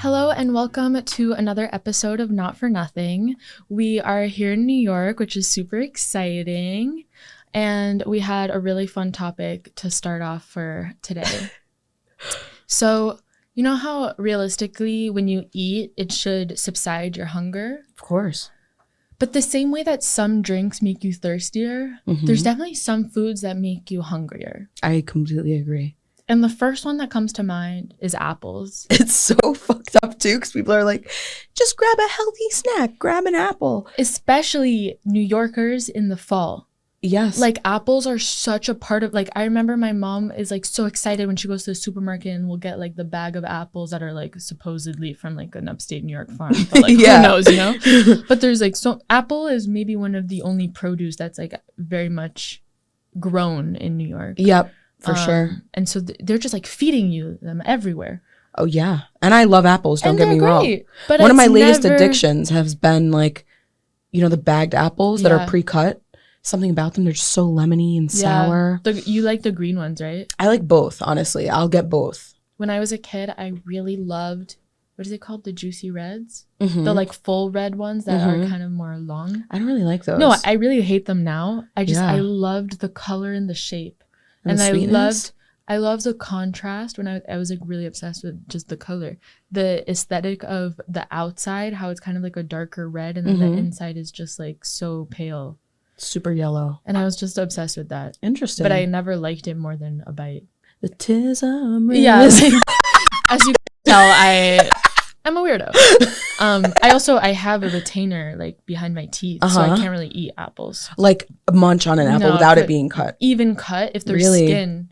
Hello and welcome to another episode of Not For Nothing. We are here in New York, which is super exciting. And we had a really fun topic to start off for today. So, you know how realistically when you eat, it should subside your hunger? Of course. But the same way that some drinks make you thirstier, there's definitely some foods that make you hungrier. I completely agree. And the first one that comes to mind is apples. It's so fucked up too, because people are like, just grab a healthy snack, grab an apple. Especially New Yorkers in the fall. Yes. Like apples are such a part of, like, I remember my mom is like so excited when she goes to the supermarket and will get like the bag of apples that are like supposedly from like an upstate New York farm. But like who knows, you know? But there's like, so apple is maybe one of the only produce that's like very much grown in New York. Yep, for sure. And so they're just like feeding you them everywhere. Oh yeah. And I love apples, don't get me wrong. But one of my latest addictions has been like, you know, the bagged apples that are pre-cut. Something about them, they're just so lemony and sour. You like the green ones, right? I like both, honestly. I'll get both. When I was a kid, I really loved, what is it called? The juicy reds? The like full red ones that are kind of more long. I don't really like those. No, I really hate them now. I loved the color and the shape. And I loved the contrast when I was like really obsessed with just the color. The aesthetic of the outside, how it's kind of like a darker red and then the inside is just like so pale. Super yellow. And I was just obsessed with that. Interesting. But I never liked it more than a bite. The tism. Yeah. As you can tell, I'm a weirdo. I have a retainer like behind my teeth, so I can't really eat apples. Like munch on an apple without it being cut. Even cut if there's skin.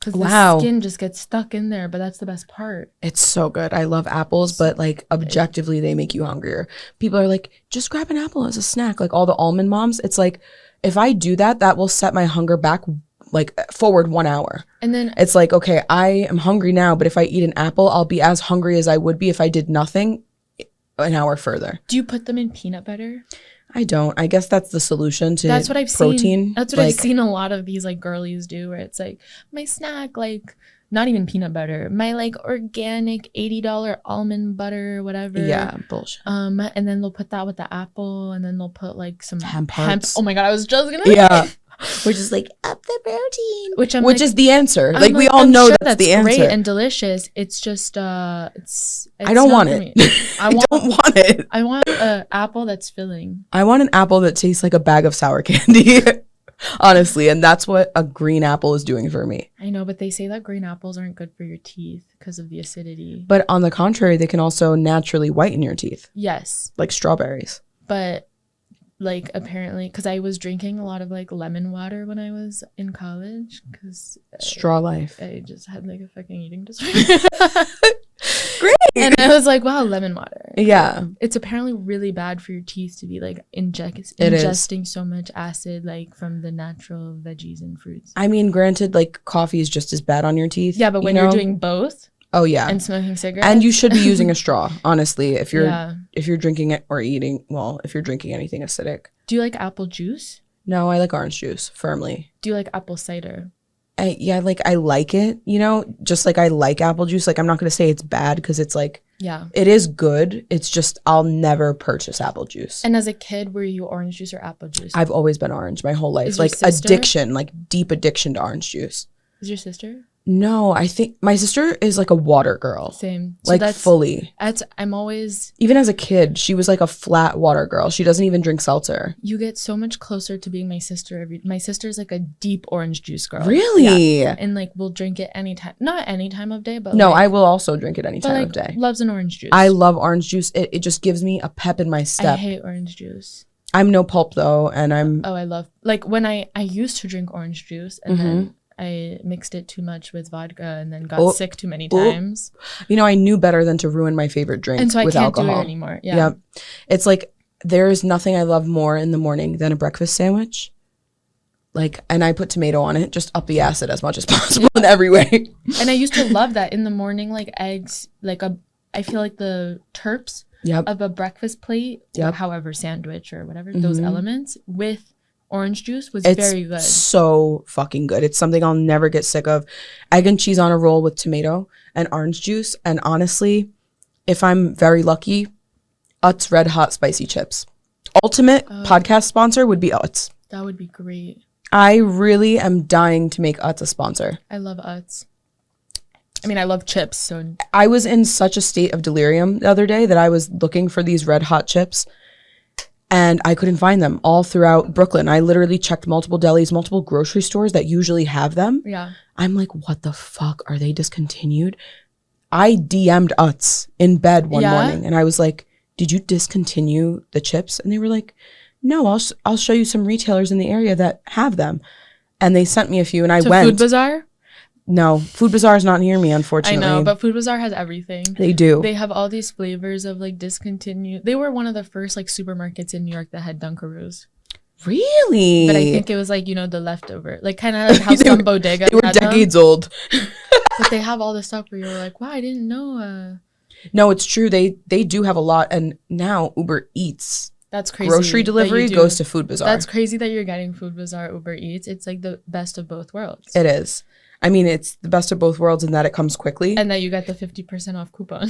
Because the skin just gets stuck in there, but that's the best part. It's so good. I love apples, but like objectively, they make you hungrier. People are like, just grab an apple as a snack. Like all the almond moms, it's like, if I do that, that will set my hunger back like forward 1 hour. And then it's like, okay, I am hungry now, but if I eat an apple, I'll be as hungry as I would be if I did nothing an hour further. Do you put them in peanut butter? I don't. I guess that's the solution to that's what I've protein. Seen. That's what I've seen a lot of these like girlies do, where it's like my snack, like not even peanut butter, my like organic $80 almond butter, whatever. Yeah, bullshit. And then they'll put that with the apple, and then they'll put like some hemp. Oh my god, I was just gonna. Yeah. We're just like up the protein, which is the answer. Like we all know sure that's the answer. Great and delicious. It's just it's I don't want it. I don't want it. I want an apple that's filling. I want an apple that tastes like a bag of sour candy. Honestly, and that's what a green apple is doing for me. I know, but they say that green apples aren't good for your teeth because of the acidity. But on the contrary, they can also naturally whiten your teeth. Yes. Like strawberries. But like apparently, because I was drinking a lot of like lemon water when I was in college, because straw life. I just had like a fucking eating disorder. Great. And I was like, wow, lemon water. Yeah. It's apparently really bad for your teeth to be like ingesting so much acid like from the natural veggies and fruits. I mean, granted, like coffee is just as bad on your teeth. Yeah, but when you're doing both. Oh yeah. And smoking cigarettes. And you should be using a straw, honestly, if you're drinking it or eating, well, if you're drinking anything acidic. Do you like apple juice? No, I like orange juice, firmly. Do you like apple cider? I like it, you know, just like I like apple juice. Like I'm not going to say it's bad because it's like, it is good. It's just I'll never purchase apple juice. And as a kid, were you orange juice or apple juice? I've always been orange my whole life. Like addiction, like deep addiction to orange juice. Is your sister? No, I think my sister is like a water girl. Same. So like fully. I'm always... Even as a kid, she was like a flat water girl. She doesn't even drink seltzer. You get so much closer to being my sister. My sister's like a deep orange juice girl. Really? Yeah. And like we'll drink it anytime. Not any time of day, but no, I will also drink it any time of day. Loves an orange juice. I love orange juice. It just gives me a pep in my step. I hate orange juice. I'm no Pulp though, and I'm... Oh, I love... Like when I used to drink orange juice and then... I mixed it too much with vodka and then got sick too many times. You know, I knew better than to ruin my favorite drink with alcohol. And so I can't do it anymore. Yeah. Yep. It's like, there is nothing I love more in the morning than a breakfast sandwich. Like, and I put tomato on it, just up the acid as much as possible in every way. And I used to love that in the morning, like eggs, like I feel like the terps of a breakfast plate, however, sandwich or whatever, those elements with orange juice was very good. It's so fucking good. It's something I'll never get sick of. Egg and cheese on a roll with tomato and orange juice. And honestly, if I'm very lucky, Utz Red Hot Spicy Chips. Ultimate podcast sponsor would be Utz. That would be great. I really am dying to make Utz a sponsor. I love Utz. I mean, I love chips, so... I was in such a state of delirium the other day that I was looking for these red hot chips, and I couldn't find them all throughout Brooklyn. I literally checked multiple delis, multiple grocery stores that usually have them. Yeah. I'm like, what the fuck? Are they discontinued? I DM'd Utz in bed one morning, and I was like, did you discontinue the chips? And they were like, no, I'll show you some retailers in the area that have them. And they sent me a few, and I went. Food Bazaar? No, Food Bazaar is not near me, unfortunately. I know, but Food Bazaar has everything. They do. They have all these flavors of like discontinued. They were one of the first like supermarkets in New York that had Dunkaroos. Really? But I think it was like, you know, the leftover. Like kind of like how some bodegas They were decades old. But they have all this stuff where you're like, wow, I didn't know. No, it's true. They do have a lot. And now Uber Eats. That's crazy. Grocery delivery goes to Food Bazaar. That's crazy that you're getting Food Bazaar, Uber Eats. It's like the best of both worlds. It is. I mean, it's the best of both worlds in that it comes quickly. And that you get the 50% off coupon.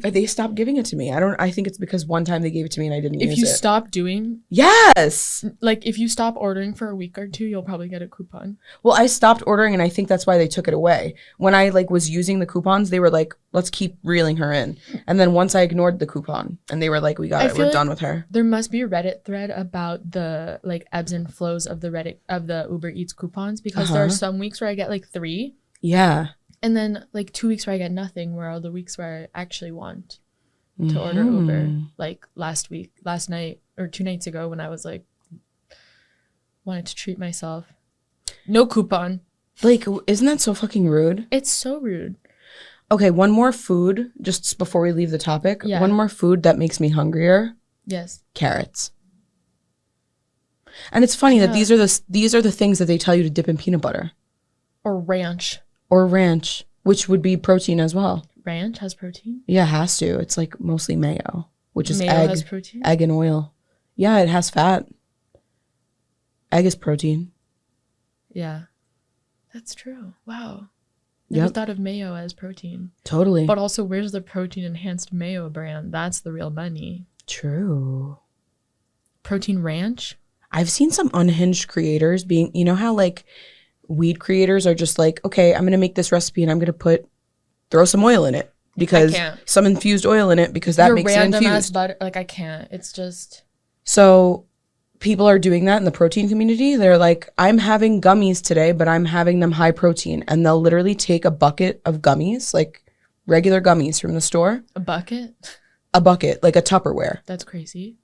They stopped giving it to me. I think it's because one time they gave it to me and I didn't use it. If you stop doing... Yes! Like, if you stop ordering for a week or two, you'll probably get a coupon. Well, I stopped ordering and I think that's why they took it away. When I, like, was using the coupons, they were like, let's keep reeling her in. And then once I ignored the coupon and they were like, we got it. We're done with her. There must be a Reddit thread about the, like, ebbs and flows of the Uber Eats coupons because there are some weeks where I get, like, 3. Yeah. And then like 2 weeks where I get nothing, where are the weeks where I actually want to order Uber. Like last night or 2 nights ago when I was like, wanted to treat myself. No coupon. Like, isn't that so fucking rude? It's so rude. Okay, one more food, just before we leave the topic. Yeah. One more food that makes me hungrier. Yes. Carrots. And it's funny that these are the things that they tell you to dip in peanut butter. Or ranch. Or ranch, which would be protein as well. Ranch has protein? Yeah, it has to. It's like mostly mayo, which is mayo egg. Has protein? Egg and oil. Yeah, it has fat. Egg is protein. Yeah. That's true. Wow. Never thought of mayo as protein. Totally. But also, where's the protein enhanced mayo brand? That's the real money. True. Protein ranch? I've seen some unhinged creators being, you know how like weed creators are just like, okay, I'm going to make this recipe and I'm going to throw some oil in it because some infused oil in it because that makes it infused. Ass butter, like I can't. It's just. So people are doing that in the protein community. They're like, I'm having gummies today, but I'm having them high protein. And they'll literally take a bucket of gummies, like regular gummies from the store. A bucket? A bucket, like a Tupperware. That's crazy.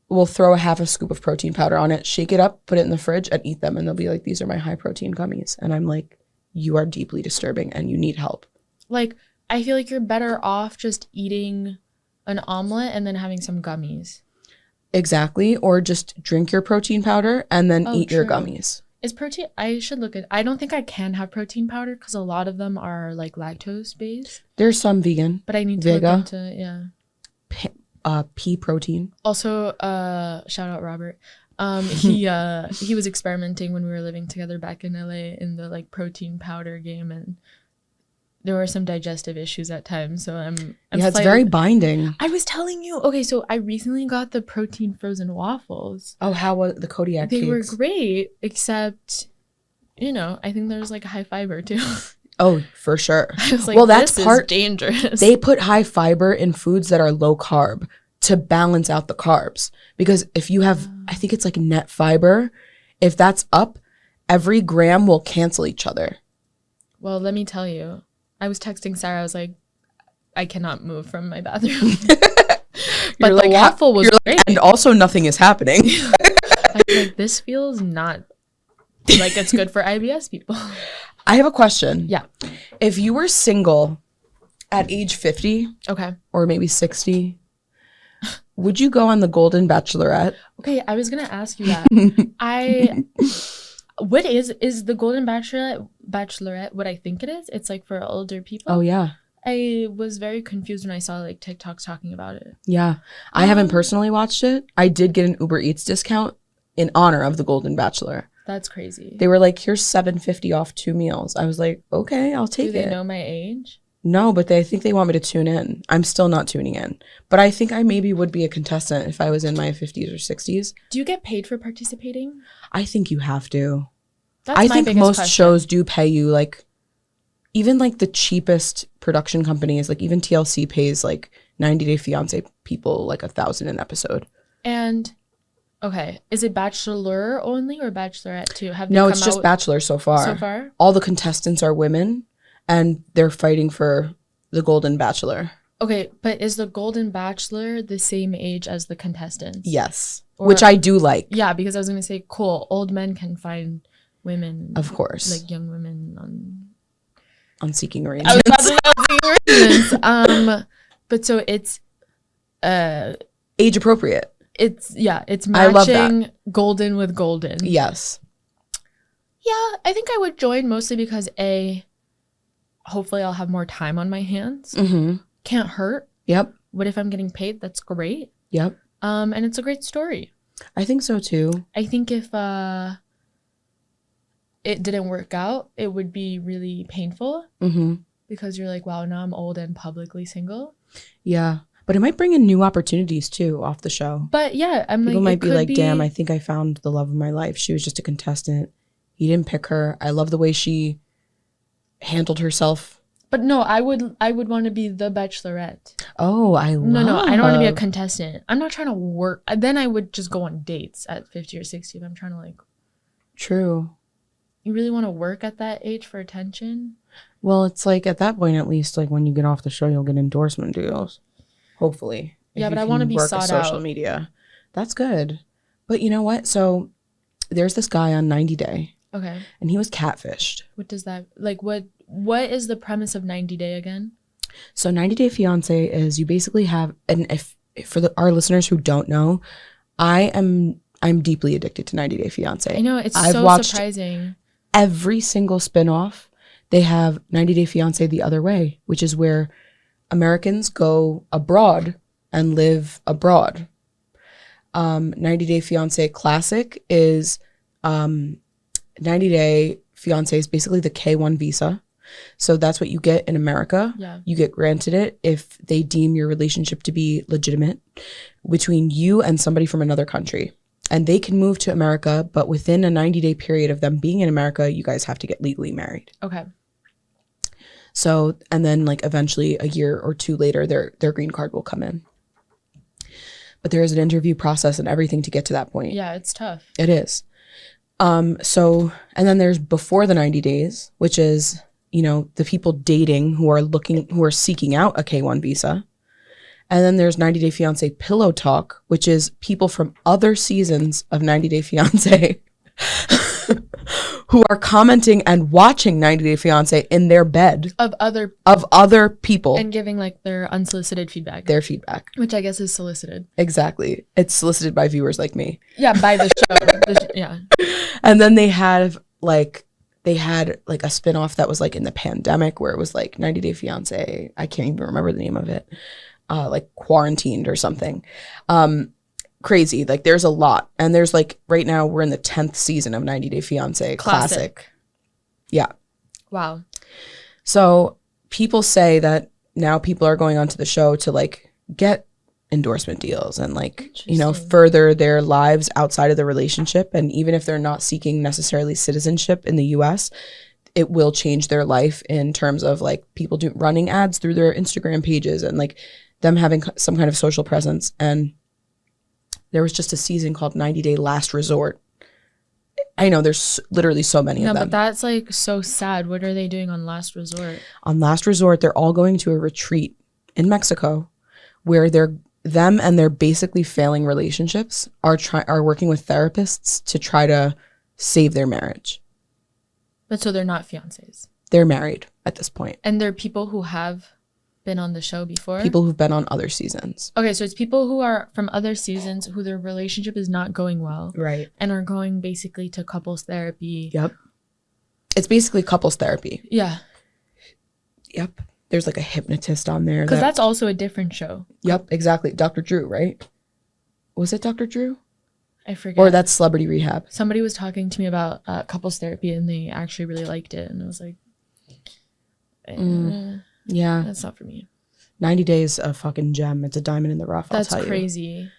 We'll throw a half a scoop of protein powder on it, shake it up, put it in the fridge, and eat them. And they'll be like, these are my high protein gummies. And I'm like, you are deeply disturbing and you need help. Like, I feel like you're better off just eating an omelet and then having some gummies. Exactly. Or just drink your protein powder and then eat your gummies. Is protein, I should look at, I don't think I can have protein powder because a lot of them are like lactose based. There's some vegan. But I need to look into, pea protein. Also, shout out Robert. He was experimenting when we were living together back in LA in the like protein powder game, and there were some digestive issues at times. So I'm it's very binding. I was telling you. Okay, so I recently got the protein frozen waffles. Oh, how was the Kodiak They cakes? were great, except, you know, I think there's like high fiber too. Oh, for sure. I was like, well, that's this part is dangerous. They put high fiber in foods that are low carb to balance out the carbs. Because if you have, I think it's like net fiber, if that's up, every gram will cancel each other. Well, let me tell you, I was texting Sarah. I was like, I cannot move from my bathroom. But the waffle was great. And also nothing is happening. I was like, this feels not like it's good for IBS people. I have a question. Yeah. If you were single at age 50, okay, or maybe 60, would you go on the Golden Bachelorette? Okay, I was gonna ask you that. What is the Golden Bachelorette what I think it is? It's like for older people. Oh yeah. I was very confused when I saw like TikToks talking about it. Yeah. I haven't personally watched it. I did get an Uber Eats discount in honor of the Golden Bachelor. That's crazy. They were like, here's $7.50 off 2 meals. I was like, okay, I'll take it. Do they know my age? No, but I think they want me to tune in. I'm still not tuning in. But I think I maybe would be a contestant if I was in my 50s or 60s. Do you get paid for participating? I think you have to. That's I my think biggest most question. shows do pay you, like, even like the cheapest production companies, like even TLC pays like 90 Day Fiance people like $1,000 an episode. And okay, is it Bachelor only or Bachelorette too? Have they No, come it's just out Bachelor so far. so far? All the contestants are women, and they're fighting for the Golden Bachelor. Okay, but is the Golden Bachelor the same age as the contestants? Yes, Or- which I do like. Yeah, because I was gonna say, cool, old men can find women, Of course, like young women on Seeking I was Arrangements. about to say on Seeking Arrangements. But so it's Age appropriate. it's I love that. matching golden with golden. Yes. Yeah, I think I would join mostly because hopefully I'll have more time on my hands. Mm-hmm. Can't hurt. Yep. What if I'm getting paid? That's great. Yep. And it's a great story. I think so too. I think if it didn't work out, it would be really painful Mm-hmm. because you're like, wow, now I'm old and publicly single. Yeah. But it might bring in new opportunities too off the show. But yeah, I'm People like, might it be could like, damn, I think I found the love of my life. She was just a contestant. He didn't pick her. I love the way she handled herself. But no, I would want to be the Bachelorette. Oh, I love. No, I don't want to be a contestant. I'm not trying to work. Then I would just go on dates at 50 or 60 if I'm trying to like. True. You really want to work at that age for attention? Well, it's like at that point, at least, like when you get off the show, you'll get endorsement deals. Hopefully. Yeah, If but you I want to can be work sought social out. media. That's good. But you know what? So there's this guy on 90 Day, Okay. and he was catfished. What does that like? What is the premise of 90 Day again? So 90 Day Fiance is you basically have, and if for our listeners who don't know, I'm deeply addicted to 90 Day Fiance. I know it's I've so watched surprising. every single spinoff. They have 90 Day Fiance the other way, which is where Americans go abroad and live abroad. 90 Day Fiance Classic is 90 Day Fiance is basically the K1 visa. So that's what you get in America. Yeah. You get granted it if they deem your relationship to be legitimate between you and somebody from another country. And they can move to America, but within a 90-day period of them being in America, you guys have to get legally married. Okay. So, and then like eventually a year or two later, their green card will come in. But there is an interview process and everything to get to that point. Yeah, it's tough. It is. So, and then there's before the 90 days, which is, you know, the people dating who are seeking out a K1 visa. And then there's 90 Day Fiance Pillow Talk, which is people from other seasons of 90 Day Fiance who are commenting and watching 90 Day Fiance in their bed Of other people, and giving like their unsolicited feedback. their feedback. Which I guess is solicited. Exactly. It's solicited by viewers like me. Yeah, by the show. Yeah. And then they had like a spinoff that was like in the pandemic where it was like 90 Day Fiance. I can't even remember the name of it. Like Quarantined or something. Crazy. Like there's a lot. And there's like right now we're in the 10th season of 90 Day Fiance Classic. Yeah. Wow. So people say that now people are going onto the show to like get endorsement deals and like, you know, Interesting. further their lives outside of the relationship. And even if they're not seeking necessarily citizenship in the US, it will change their life in terms of like people running ads through their Instagram pages and like them having some kind of social presence. And there was just a season called 90 Day Last Resort. I know there's literally so many No, of them. but that's like so sad. What are they doing on Last Resort? On Last Resort, they're all going to a retreat in Mexico where them and their basically failing relationships are working with therapists to try to save their marriage. But so they're not fiancés. They're married at this point. And they're people who have been on the show before? People who've been on other seasons. Okay, so it's people who are from other seasons who their relationship is not going well. Right. And are going basically to couples therapy. Yep. It's basically couples therapy. Yeah. Yep. There's like a hypnotist on there. Because that's also a different show. Yep, exactly. Dr. Drew, right? Was it Dr. Drew? I forget. Or that's Celebrity Rehab. Somebody was talking to me about couples therapy and they actually really liked it. And I was like, Yeah. That's not for me. 90 Days, a fucking gem. It's a diamond in the rough, I'll That's tell you. crazy.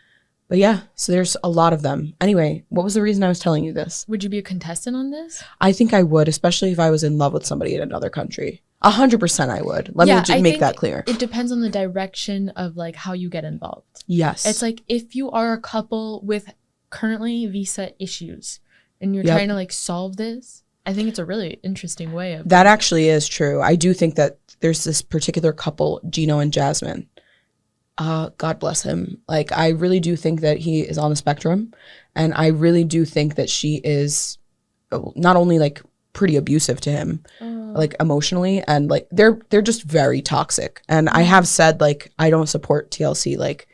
But yeah, so there's a lot of them. Anyway, what was the reason I was telling you this? Would you be a contestant on this? I think I would, especially if I was in love with somebody in another country. 100% I would. Let me just make that clear. It depends on the direction of like how you get involved. Yes. It's like if you are a couple with currently visa issues and you're trying to like solve this, I think it's a really interesting way of that actually is true. I do think that there's this particular couple, Gino and Jasmine. God bless him. Like, I really do think that he is on the spectrum. And I really do think that she is not only like pretty abusive to him, like emotionally, and like they're just very toxic. And I have said, like, I don't support TLC, like,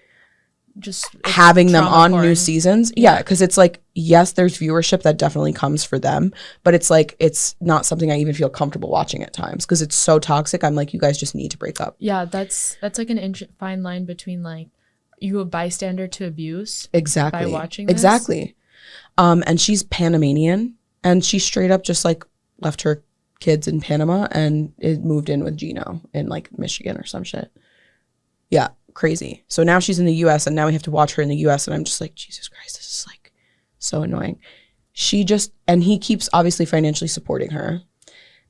just having them on porn. New seasons. Yeah, because it's like, yes, there's viewership that definitely comes for them, but it's like, it's not something I even feel comfortable watching at times because it's so toxic. I'm like, you guys just need to break up. Yeah, that's like an fine line between like you a bystander to abuse. Exactly. By watching this. Exactly. And she's Panamanian, and she straight up just like left her kids in Panama and it moved in with Gino in like Michigan or some shit. Yeah. Crazy. So now she's in the US and now we have to watch her in the US, and I'm just like, Jesus Christ, this is like so annoying. And he keeps obviously financially supporting her,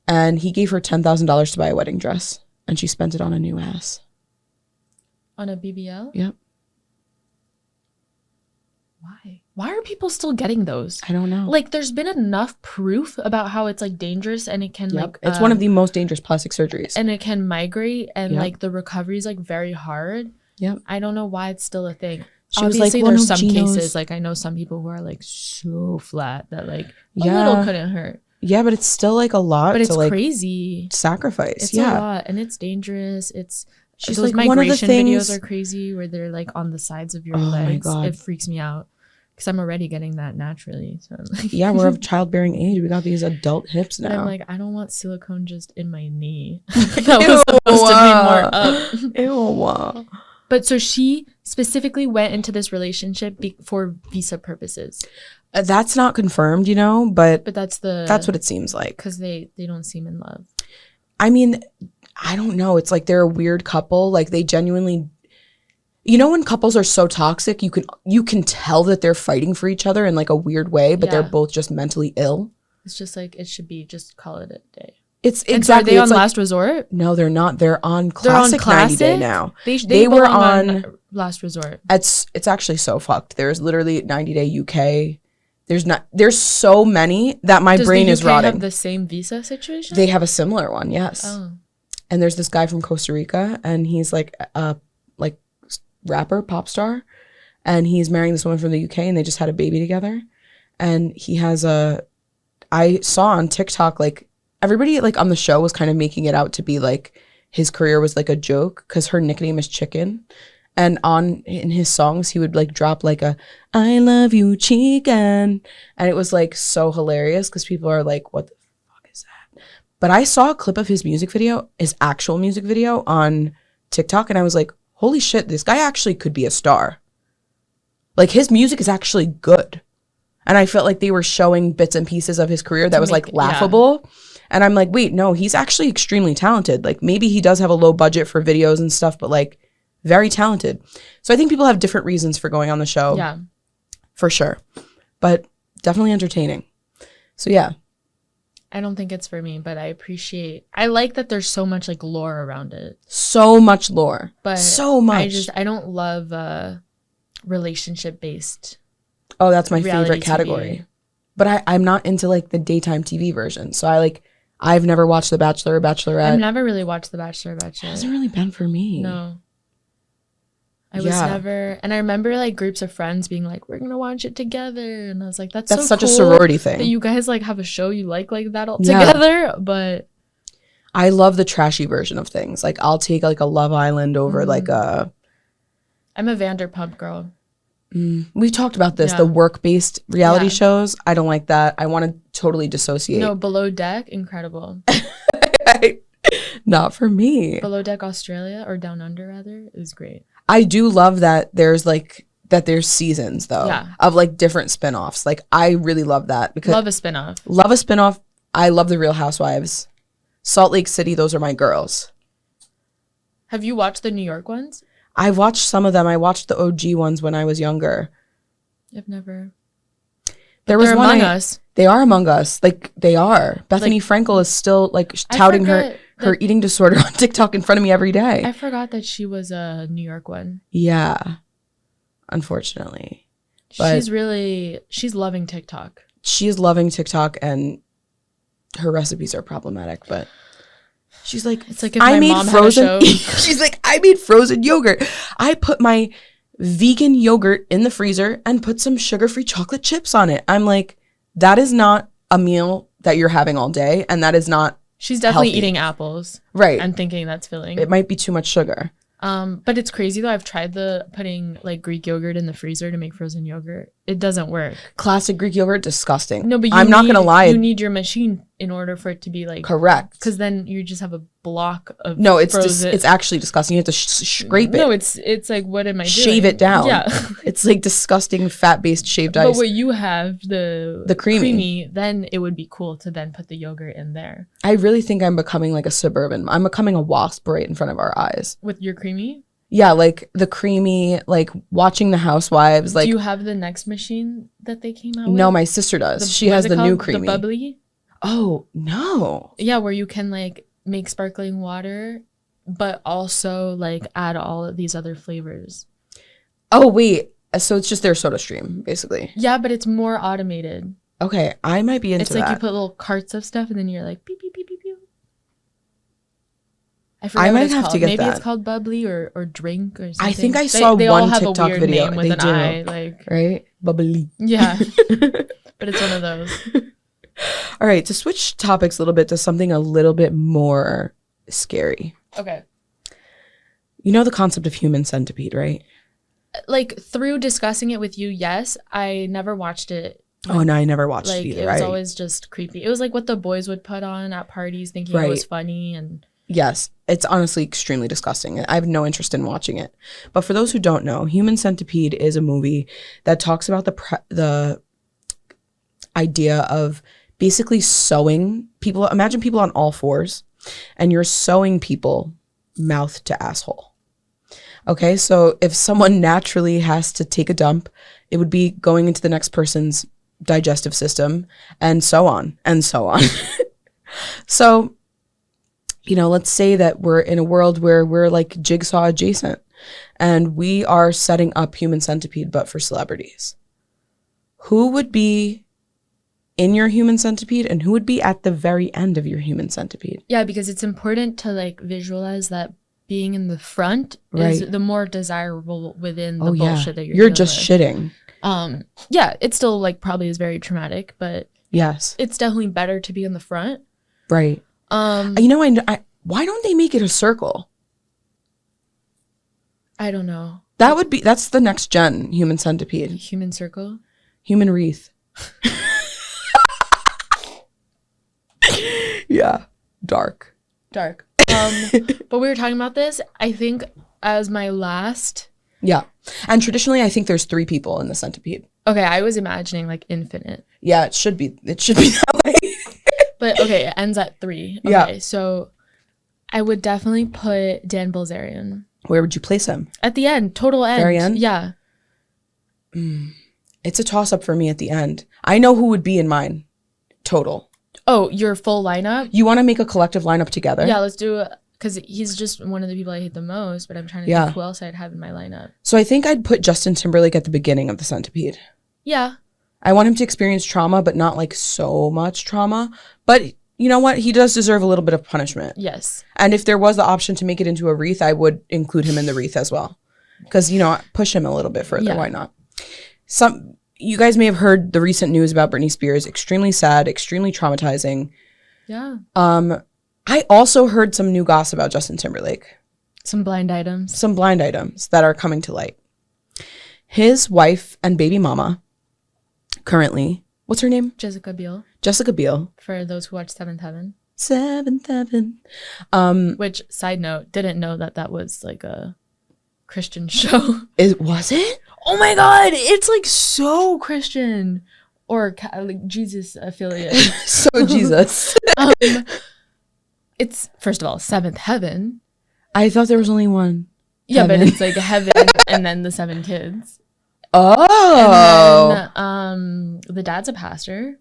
and he gave her $10,000 to buy a wedding dress, and she spent it on a new ass. On a BBL? Yep. Why are people still getting those? I don't know. Like, there's been enough proof about how it's like dangerous and it can like it's one of the most dangerous plastic surgeries, and it can migrate, and like the recovery is like very hard. Yep. I don't know why it's still a thing. She Obviously, was like, there's some cases, like I know some people who are like so flat that like a little couldn't hurt. Yeah, but it's still like a lot. But it's to, like, crazy. Sacrifice. It's a lot, and it's dangerous. She's those like, migration one of the things, videos are crazy where they're like on the sides of your legs. My God. It freaks me out because I'm already getting that naturally. So I'm like, yeah, we're of childbearing age. We got these adult hips now. But I'm like, I don't want silicone just in my knee. That was supposed to be more up. Ew. But so she specifically went into this relationship for visa purposes. That's not confirmed, you know, but that's what it seems like. Because they don't seem in love. I mean, I don't know. It's like they're a weird couple. Like, they genuinely, you know, when couples are so toxic, you can tell that they're fighting for each other in like a weird way, but they're both just mentally ill. It's just like, it should be just call it a day. It's exactly. And so are they on Last Resort? No, they're not. They're on Classic 90 Day now. They were on Last Resort. It's actually so fucked. There's literally 90 Day UK. There's so many that my brain is rotting. Does the UK have the same visa situation? They have a similar one, yes. Oh. And there's this guy from Costa Rica, and he's like a rapper, pop star, and he's marrying this woman from the UK, and they just had a baby together. And he has I saw on TikTok, like, everybody like on the show was kind of making it out to be like his career was like a joke because her nickname is Chicken. And in his songs, he would like drop like a "I love you, chicken," and it was like so hilarious because people are like, "What the fuck is that?" But I saw a clip of his actual music video on TikTok, and I was like, "Holy shit, this guy actually could be a star." Like, his music is actually good, and I felt like they were showing bits and pieces of his career that was like laughable. Yeah. And I'm like, wait, no, he's actually extremely talented. Like, maybe he does have a low budget for videos and stuff, but like, very talented. So I think people have different reasons for going on the show. Yeah. For sure. But definitely entertaining. So yeah. I don't think it's for me, but I like that there's so much like lore around it. So much lore. But so much. I don't love relationship based. Oh, that's my favorite category. TV. But I'm not into like the daytime TV version. So I've never watched The Bachelor or Bachelorette. I've never really watched The Bachelor or Bachelorette. It hasn't really been for me. No. I was never, and I remember like groups of friends being like, "We're gonna watch it together," and I was like, "That's so such cool a sorority thing that you guys like have a show you like that all together." But I love the trashy version of things. Like, I'll take like a Love Island over like a. I'm a Vanderpump girl. We've talked about this. The work-based reality shows. I don't like that. I want to totally dissociate. No, Below Deck, incredible. Not for me. Below Deck Australia, or Down Under rather, is great. I do love that there's seasons though of like different spinoffs. Like, I really love that because love a spinoff. I love the Real Housewives. Salt Lake City, those are my girls. Have you watched the New York ones? I watched some of them. I watched the OG ones when I was younger. I've never. There was one Among Us. They are Among Us. Like, they are. Bethenny Frankel is still, like, touting her eating disorder on TikTok in front of me every day. I forgot that she was a New York one. Yeah. Unfortunately. She's loving TikTok. She is loving TikTok, and her recipes are problematic, but she's like, it's like if my mom had a show. She's like, I made frozen yogurt. I put my vegan yogurt in the freezer and put some sugar-free chocolate chips on it. I'm like, that is not a meal that you're having all day, and that is not She's definitely healthy. Eating apples. Right. And thinking that's filling. It might be too much sugar. But it's crazy though. I've tried putting like Greek yogurt in the freezer to make frozen yogurt. It doesn't work. Classic Greek yogurt, disgusting. No, but I'm not gonna lie. You need your machine in order for it to be like correct. Because then you just have a block of it's actually disgusting. You have to scrape it. No, it's like, what am I doing? Shave it down. Yeah, it's like disgusting fat-based shaved ice. But what you have the creamy, then it would be cool to then put the yogurt in there. I really think I'm becoming like a suburban. I'm becoming a wasp right in front of our eyes with your creamy. Yeah, like the creamy, like watching the Housewives. Like, do you have the next machine that they came out with? No, my sister does. She has the new creamy. The bubbly? Oh, no. Yeah, where you can like make sparkling water, but also like add all of these other flavors. Oh, wait. So it's just their soda stream, basically. Yeah, but it's more automated. Okay, I might be into that. It's like you put little carts of stuff and then you're like, beep, beep, beep, beep, beep. I might have to get Maybe that. It's called bubbly or drink or something. I think I saw one TikTok video. Name with an I, like, right? Bubbly. Yeah. But it's one of those. All right, to switch topics a little bit to something a little bit more scary. Okay. You know the concept of human centipede, right? Like, through discussing it with you, yes. I never watched it. Oh, no, I never watched it either. It was always just creepy. It was like what the boys would put on at parties thinking it was funny and... Yes, it's honestly extremely disgusting. I have no interest in watching it. But for those who don't know, Human Centipede is a movie that talks about the idea of basically sewing people. Imagine people on all fours, and you're sewing people mouth to asshole. Okay, so if someone naturally has to take a dump, it would be going into the next person's digestive system, and so on, and so on. So... you know, let's say that we're in a world where we're like Jigsaw adjacent and we are setting up Human Centipede, but for celebrities. Who would be in your Human Centipede and who would be at the very end of your Human Centipede? Yeah, because it's important to like visualize that being in the front is the more desirable within the bullshit that you're just with. Shitting. Yeah, it still like probably is very traumatic, but yes, it's definitely better to be in the front. Right. You know, why don't they make it a circle? I don't know. That's the next gen Human Centipede. Human circle? Human wreath. Yeah. Dark. But we were talking about this, I think, as my last. Yeah. And traditionally, I think there's 3 people in the centipede. Okay, I was imagining like infinite. Yeah, it should be that way. But okay, it ends at 3. Okay, yeah. So I would definitely put Dan Bilzerian. Where would you place him? At the end, total end. Very end? Yeah. It's a toss-up for me at the end. I know who would be in mine. Total. Oh, your full lineup? You want to make a collective lineup together? Yeah, let's do it. Because he's just one of the people I hate the most, but I'm trying to think who else I'd have in my lineup. So I think I'd put Justin Timberlake at the beginning of the centipede. Yeah. I want him to experience trauma, but not like so much trauma. But you know what? He does deserve a little bit of punishment. Yes. And if there was the option to make it into a wreath, I would include him in the wreath as well. Because, you know, push him a little bit further. Yeah. Why not? You guys may have heard the recent news about Britney Spears. Extremely sad, extremely traumatizing. Yeah. I also heard some new gossip about Justin Timberlake. Some blind items that are coming to light. His wife and baby mama, currently, what's her name? Jessica Biel. For those who watch Seventh Heaven. Seventh Heaven. Which, side note, didn't know that was like a Christian show. Was it? Oh my God, it's like so Christian. Or like Jesus affiliate. So Jesus. It's, first of all, Seventh Heaven. I thought there was only one. Yeah, Heaven. but it's like heaven and then the 7 kids. Oh. And then the dad's a pastor.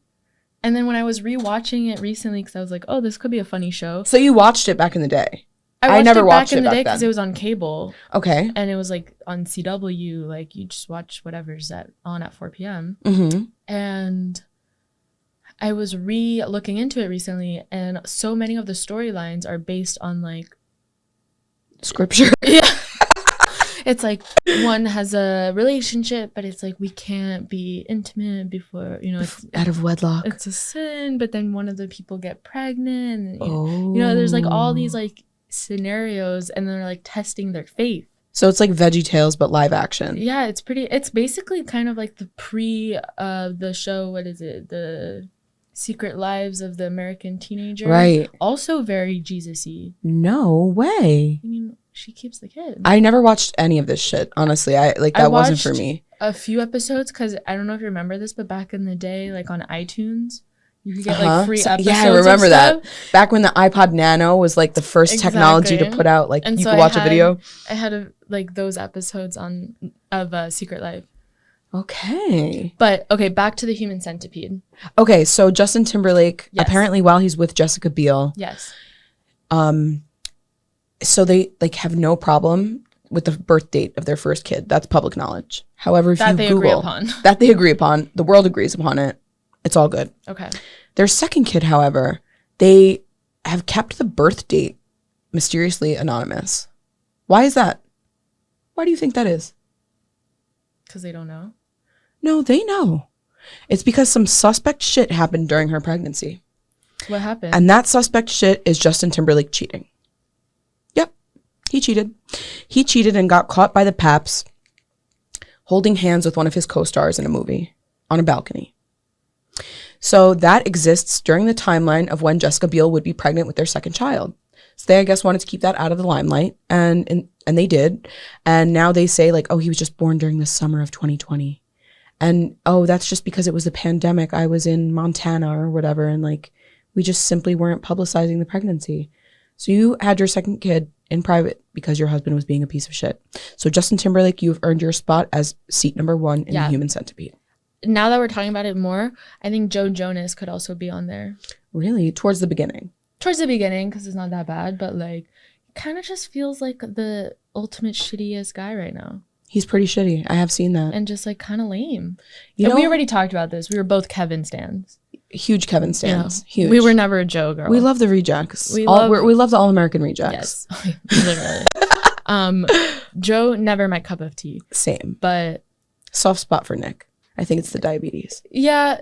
And then when I was rewatching it recently, because I was like, oh, this could be a funny show. So you watched it back in the day? I never watched back in it the day back because then. it was on cable. Okay. And it was like on CW, like you just watch whatever's on at 4 p.m. Mm-hmm. And I was looking into it recently, and so many of the storylines are based on like Scripture. Yeah. It's like one has a relationship, but it's like we can't be intimate before, it's Out of wedlock. it's a sin, but then one of the people get pregnant. And, Oh. there's like all these like scenarios, and they're like testing their faith. So it's like VeggieTales, but live action. Yeah, it's basically kind of like the the show, what is it? The Secret Lives of the American Teenager. Right. Also very Jesus-y. No way. I mean, she keeps the kid. I never watched any of this shit. Honestly, that wasn't for me. A few episodes, because I don't know if you remember this, but back in the day, like on iTunes, you could get like free episodes. Yeah, I remember that. Back when the iPod Nano was like the first technology to put out, like, and you could watch a video. I had like those episodes of Secret Life. Okay. But okay, back to the Human Centipede. Okay, so Justin Timberlake, Yes. apparently while he's with Jessica Biel, Yes. so they like have no problem with the birth date of their first kid. That's public knowledge. However, if That you they Google agree upon. that they agree upon, the world agrees upon it, it's all good. Okay. Their second kid, however, they have kept the birth date mysteriously anonymous. Why is that? Why do you think that is? Because they don't know. No, they know. It's because some suspect shit happened during her pregnancy. What happened? And that suspect shit is Justin Timberlake cheating. Yep, he cheated. He cheated and got caught by the Paps holding hands with one of his co-stars in a movie on a balcony. So that exists during the timeline of when Jessica Biel would be pregnant with their second child. So they, I guess, wanted to keep that out of the limelight, and they did. And now they say, like, oh, he was just born during the summer of 2020. And, oh, that's just because it was the pandemic. I was in Montana or whatever, and, like, we just simply weren't publicizing the pregnancy. So you had your second kid in private because your husband was being a piece of shit. So Justin Timberlake, you've earned your spot as seat number 1 in the Human Centipede. Now that we're talking about it more, I think Joe Jonas could also be on there. Really? Towards the beginning? Towards the beginning, because it's not that bad, but like, kind of just feels like the ultimate shittiest guy right now. He's pretty shitty. I have seen that. And just like kind of lame. You know, we already talked about this. We were both Kevin stans. Huge Kevin stans. Huge. We were never a Joe girl. We love the rejects. We love the All-American rejects. Yes, literally. Joe, never my cup of tea. Same. But soft spot for Nick. I think it's the diabetes. Yeah,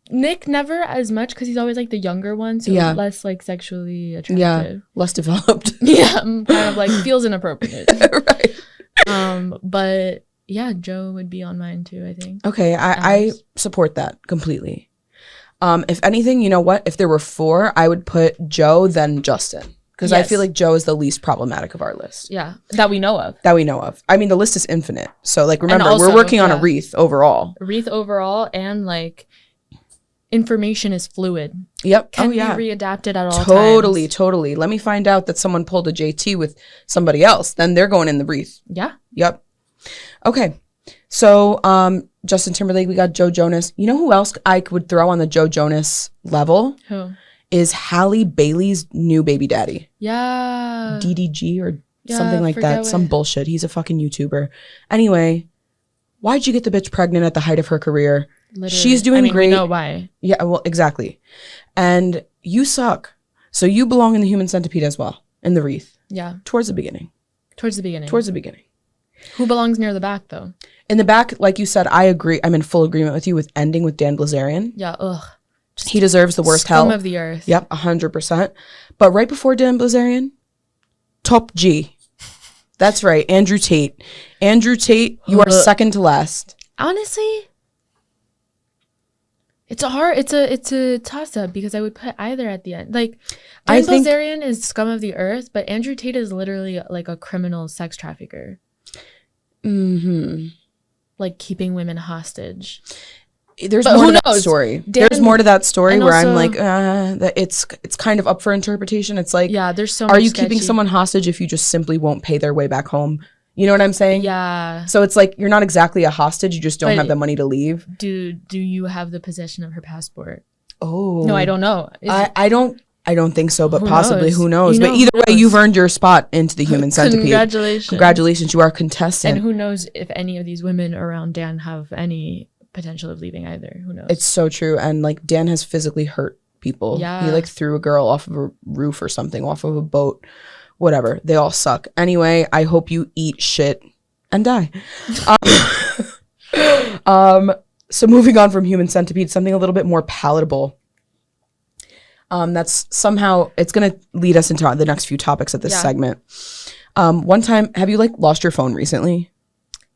Nick never as much because he's always like the younger one, so less like sexually attractive. Yeah, less developed. Yeah, kind of like feels inappropriate. Right. But yeah, Joe would be on mine too, I think. Okay, I support that completely. If anything, you know what? If there were 4, I would put Joe, then Justin. Because I feel like Joe is the least problematic of our list. Yeah, that we know of. I mean, the list is infinite. So, like, remember, also, we're working on a wreath overall. And, like, information is fluid. Yep. Can be readapted at all times. Totally. Let me find out that someone pulled a JT with somebody else. Then they're going in the wreath. Yeah. Yep. Okay. So, Justin Timberlake, we got Joe Jonas. You know who else I would throw on the Joe Jonas level? Who? Is Halle Bailey's new baby daddy. Yeah. DDG or something like that. Some bullshit. He's a fucking YouTuber. Anyway, why'd you get the bitch pregnant at the height of her career? Literally. She's doing great. We know why. Yeah, well, exactly. And you suck. So you belong in the Human Centipede as well. In the wreath. Yeah. Towards the beginning. Who belongs near the back, though? In the back, like you said, I agree. I'm in full agreement with you with ending with Dan Bilzerian. Yeah, ugh. He deserves the worst hell. Scum of the earth. Yep, 100%. But right before Dan Bilzerian, top G. That's right, Andrew Tate. Andrew Tate, you are second to last. Honestly, it's a toss-up because I would put either at the end. Like, Dan Bilzerian is scum of the earth, but Andrew Tate is literally like a criminal sex trafficker. Mm-hmm. Like keeping women hostage. There's But more who to that knows? story. Dan- There's more to that story and where I'm also- like, that it's kind of up for interpretation. It's like, Yeah, there's so are much you keeping sketchy. someone hostage if you just simply won't pay their way back home? You know what I'm saying? Yeah. So it's like, you're not exactly a hostage. You just don't But- have the money to leave. Do you have the possession of her passport? Oh. No, I don't know. I don't think so, but Who possibly, knows? who knows? You know, but either who way, knows? you've earned your spot into the human centipede. Congratulations. You are a contestant. And who knows if any of these women around Dan have any potential of leaving either. Who knows? It's so true. And like Dan has physically hurt people. Yeah. He like threw a girl off of a roof or something, off of a boat, whatever. They all suck. Anyway, I hope you eat shit and die. So moving on from human centipede, something a little bit more palatable. That's somehow, it's going to lead us into the next few topics of this segment. One time, have you like lost your phone recently?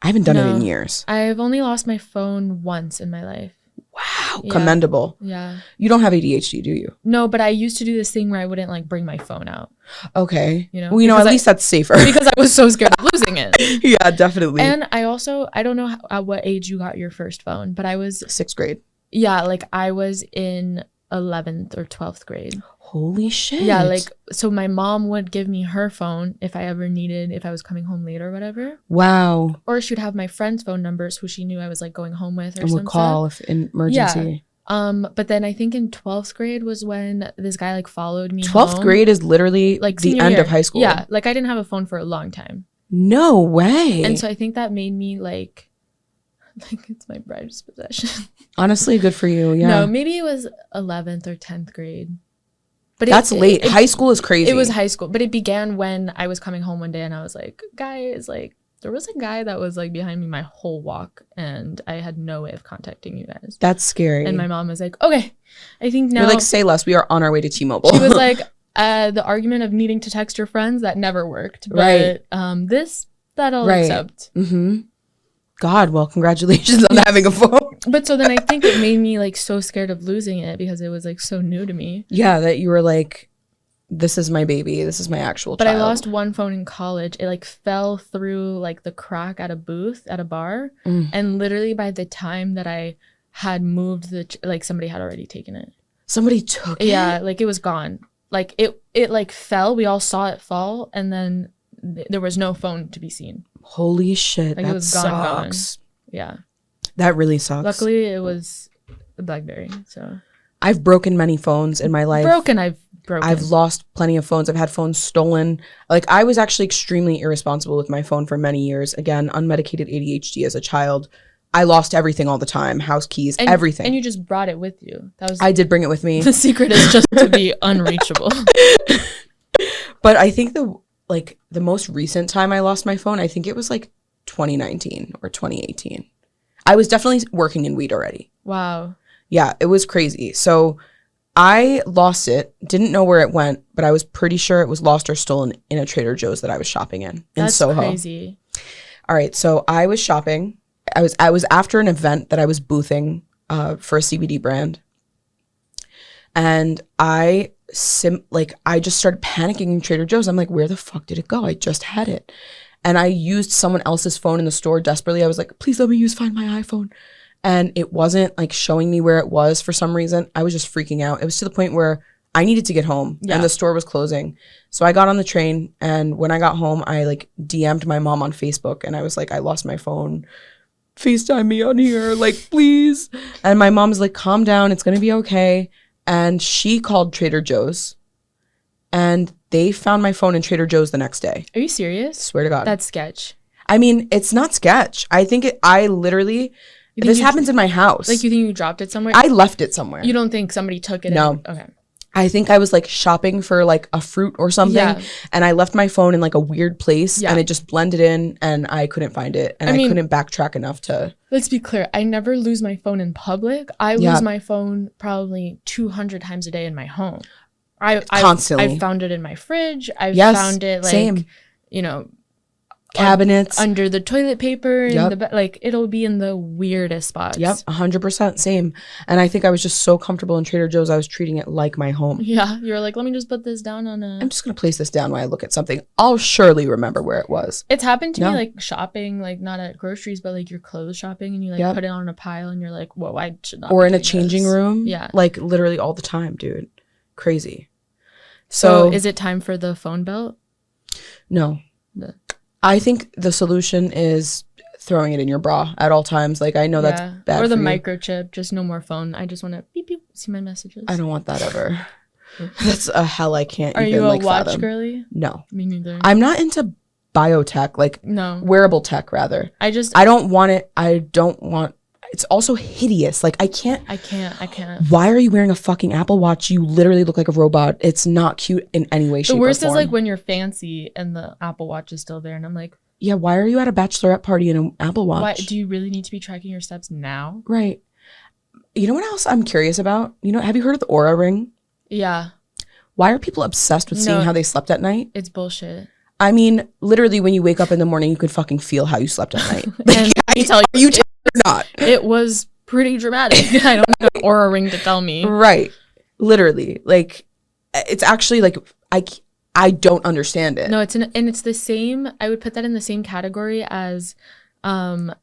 I haven't done it in years. I've only lost my phone once in my life. Wow. Yeah. Commendable. Yeah. You don't have ADHD, do you? No, but I used to do this thing where I wouldn't like bring my phone out. Okay. You know? Well, at Because least that's safer. Because I was so scared of losing it. Yeah, definitely. And I don't know at what age you got your first phone, but I was, 6th grade. yeah, like I was in 11th or 12th grade. Holy shit. Yeah, like, so my mom would give me her phone if I was coming home late or whatever. Wow. Or she would have my friends' phone numbers who she knew I was like going home with or And would call if in emergency. But then I think in 12th grade was when this guy like followed me 12th home. grade is literally Like the senior end year. of high school. Yeah, like I didn't have a phone for a long time. No way. And so I think that made me like it's my prized possession. Honestly, good for you. Yeah. No, maybe it was 11th or 10th grade. But That's late. High school is crazy. It was high school, but it began when I was coming home one day and I was like, guys, like there was a guy that was like behind me my whole walk and I had no way of contacting you guys. That's scary. And my mom was like, okay, I think now. You're like, say less. We are on our way to T-Mobile. She was like, the argument of needing to text your friends, that never worked. But that'll accept. Mm-hmm. God, well, congratulations on having a phone. But so then I think it made me like so scared of losing it because it was like so new to me. Yeah, that you were like, this is my baby. This is my actual But child. I lost one phone in college. It like fell through like the crack at a booth at a bar. And literally by the time that I had moved like somebody had already taken it. Somebody took it? Yeah, like it was gone. Like it like fell. We all saw it fall. And then there was no phone to be seen. Holy shit. Like that it was gone. sucks. Yeah. That really sucks. Luckily it was a BlackBerry. So I've broken many phones in my life. I've lost plenty of phones. I've had phones stolen. Like I was actually extremely irresponsible with my phone for many years. Again, unmedicated ADHD as a child. I lost everything all the time. House keys, everything. And you just brought it with you. I did bring it with me. The secret is just to be unreachable. But I think the most recent time I lost my phone, I think it was like 2019 or 2018. I was definitely working in weed already. Wow. Yeah, it was crazy. So I lost it, didn't know where it went, but I was pretty sure it was lost or stolen in a Trader Joe's that I was shopping in Soho. That's crazy. All right, so I was shopping. I was after an event that I was boothing for a CBD brand. And I just started panicking in Trader Joe's. I'm like, where the fuck did it go? I just had it. And I used someone else's phone in the store desperately. I was like, please let me find my iPhone. And it wasn't like showing me where it was for some reason. I was just freaking out. It was to the point where I needed to get home and the store was closing. So I got on the train, and when I got home, I like DM'd my mom on Facebook and I was like, I lost my phone. FaceTime me on here, like, please. And my mom's like, calm down. It's going to be okay. And she called Trader Joe's and they found my phone in Trader Joe's the next day. Are you serious? Swear to God. That's sketch. I mean, it's not sketch. I think this happens in my house. Like, you think you dropped it somewhere? I left it somewhere. You don't think somebody took it? No. Okay. I think I was like shopping for like a fruit or something, and I left my phone in like a weird place, and it just blended in, and I couldn't find it, and I couldn't backtrack enough to. Let's be clear. I never lose my phone in public. I lose my phone probably 200 times a day in my home. Constantly. I found it in my fridge. I found it like, same. you know, cabinets, under the toilet paper, in Yep. the like it'll be in the weirdest spots. Yep, 100% same. And I think I was just so comfortable in Trader Joe's, I was treating it like my home. Yeah, you're like, let me just put this down on a. I'm just gonna place this down while I look at something. I'll surely remember where it was. It's happened to No. me like shopping, like not at groceries, but like your clothes shopping, and you like Yep. put it on a pile, and you're like, whoa, I should not. Or be in a doing changing this. room. Yeah. Like literally all the time, dude. Crazy. So is it time for the phone belt? No. The- I think the solution is throwing it in your bra at all times. Like I know that's bad Or the for you. microchip, just no more phone. I just want to beep beep see my messages. I don't want that ever. That's a hell I can't Are even you a like watch fathom. girly? No. Me neither. I'm not into biotech, like No. wearable tech rather. I don't want it. It's also hideous. Like I can't. I can't. Why are you wearing a fucking Apple Watch? You literally look like a robot. It's not cute in any way, shape, The worst or is form. like when you're fancy and the Apple Watch is still there, and I'm like, yeah, why are you at a bachelorette party in an Apple Watch? why do you really need to be tracking your steps now? Right. You know what else I'm curious about? Have you heard of the Aura Ring? Yeah, Why are people obsessed with seeing No. how they slept at night? it's bullshit. I mean, literally, when you wake up in the morning, you could fucking feel how you slept at night. And let me tell you, Or not. it was pretty dramatic. I don't need an Aura ring to tell me. Right. Literally. Like, it's actually like, I don't understand it. No, it's the same. I would put that in the same category as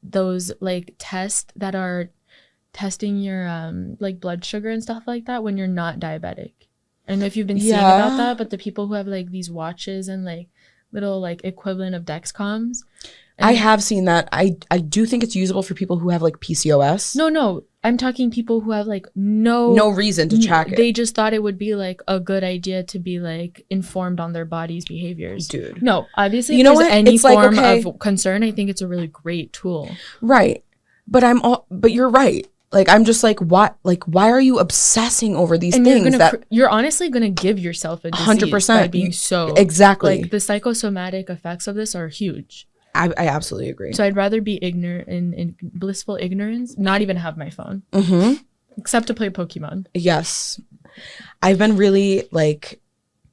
those like tests that are testing your like blood sugar and stuff like that when you're not diabetic. I don't know if you've been seeing about that, but the people who have like these watches and like little like equivalent of Dexcoms. I have seen that. I do think it's usable for people who have like PCOS. No, I'm talking people who have like no reason to track it. They just thought it would be like a good idea to be like informed on their body's behaviors. Dude. No, obviously, You if know there's what? any It's like, form okay. of concern, I think it's a really great tool. Right. But but you're right. Like, I'm just like, why are you obsessing over these things You're honestly gonna give yourself a disease 100% by being so exactly. like the psychosomatic effects of this are huge. I absolutely agree. So I'd rather be ignorant in blissful ignorance, not even have my phone, except to play Pokemon. Yes. I've been really like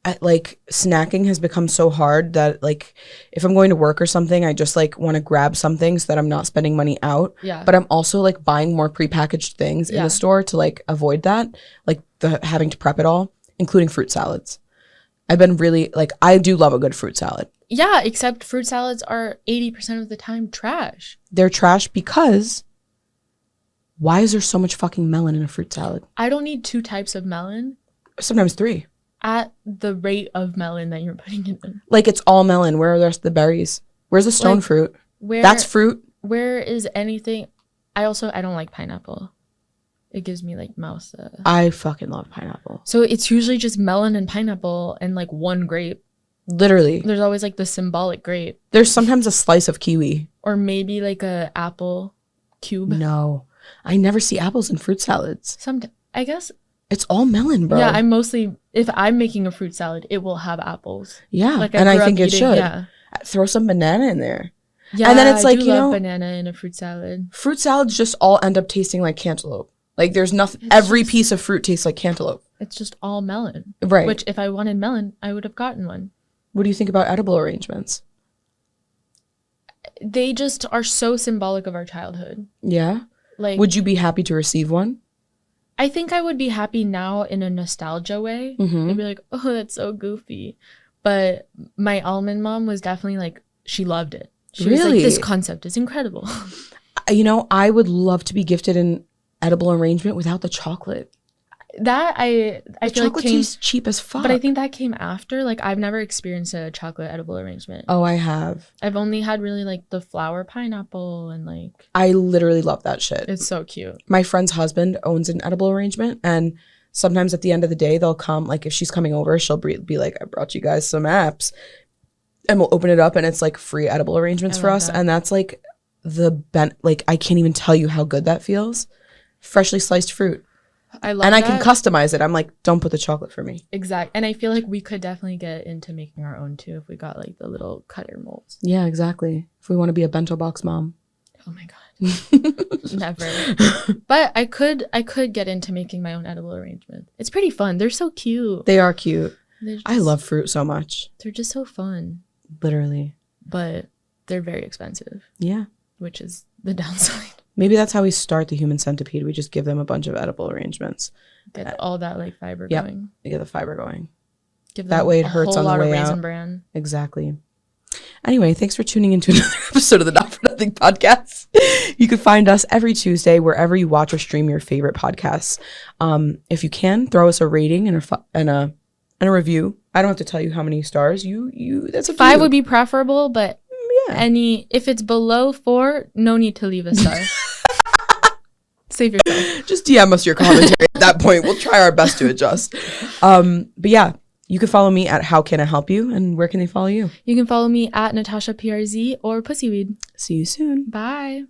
snacking has become so hard that like if I'm going to work or something, I just like want to grab something so that I'm not spending money out. Yeah. But I'm also like buying more prepackaged things in Yeah. the store to like avoid that, like the having to prep it all, including fruit salads. I've been really like, I do love a good fruit salad. Yeah, except fruit salads are 80% of the time trash. They're trash because why is there so much fucking melon in a fruit salad? I don't need 2 types of melon Sometimes 3. at the rate of melon that you're putting it in. Like it's all melon. Where are the rest of the berries? Where's the stone Like, fruit? Where That's fruit. Where is anything? I don't like pineapple. It gives me like mouth. I fucking love pineapple. So it's usually just melon and pineapple and like one grape. Literally. There's always like the symbolic grape, There's sometimes a slice of kiwi. or maybe like a apple cube. No. I never see apples in fruit salads. I guess. It's all melon, bro. Yeah, if I'm making a fruit salad, it will have apples. Yeah, Like and I grew think up it should. Yeah. Throw some banana in there. Yeah, And then it's like, I do you love know- banana in a fruit salad. Fruit salads just all end up tasting like cantaloupe. Like there's nothing. It's Every just- piece of fruit tastes like cantaloupe. It's just all melon. Right. Which if I wanted melon, I would have gotten one. What do you think about edible arrangements? They just are so symbolic of our childhood. Yeah. Like, Would you be happy to receive one? I think I would be happy now in a nostalgia way. Mhm. I'd be like, oh, that's so goofy. But my almond mom was definitely like, she loved it. She was Really? like, this concept is incredible. I would love to be gifted an edible arrangement without the chocolate. That I The feel like chocolate came, tastes cheap as fuck. but I think that came after. Like, I've never experienced a chocolate edible arrangement. Oh, I have. I've only had really like the flower pineapple and like, I literally love that shit. it's so cute. My friend's husband owns an edible arrangement, and sometimes at the end of the day they'll come, like if she's coming over, she'll be like, I brought you guys some apps, and we'll open it up and it's like free edible arrangements I for love us. that. And that's like like I can't even tell you how good that feels. Freshly sliced fruit. I love And I that. can customize it. I'm like, don't put the chocolate for me. Exact. And I feel like we could definitely get into making our own too if we got like the little cutter molds. Yeah, exactly. If we want to be a bento box mom. Oh my god. Never. But I could get into making my own edible arrangement. It's pretty fun. They're so cute. They are cute. They're I love fruit so much. They're just so fun. Literally. But they're very expensive. Yeah. Which is the downside. Maybe that's how we start the human centipede. We just give them a bunch of edible arrangements. Get all that like fiber Yep. going. You get the fiber going. Give them That way it hurts on the way Raisin out. Bran. Exactly. Anyway, thanks for tuning into another episode of the Not For Nothing podcast. You can find us every Tuesday wherever you watch or stream your favorite podcasts. If you can, throw us a rating and a review. I don't have to tell you how many stars. That's a 5 would be preferable, but yeah. if it's below 4, no need to leave a star. Save yourself. Just DM us your commentary at that point. We'll try our best to adjust. But yeah, you can follow me at How Can I Help You? And where can they follow you? You can follow me at Natasha PRZ or Pussyweed. See you soon. Bye.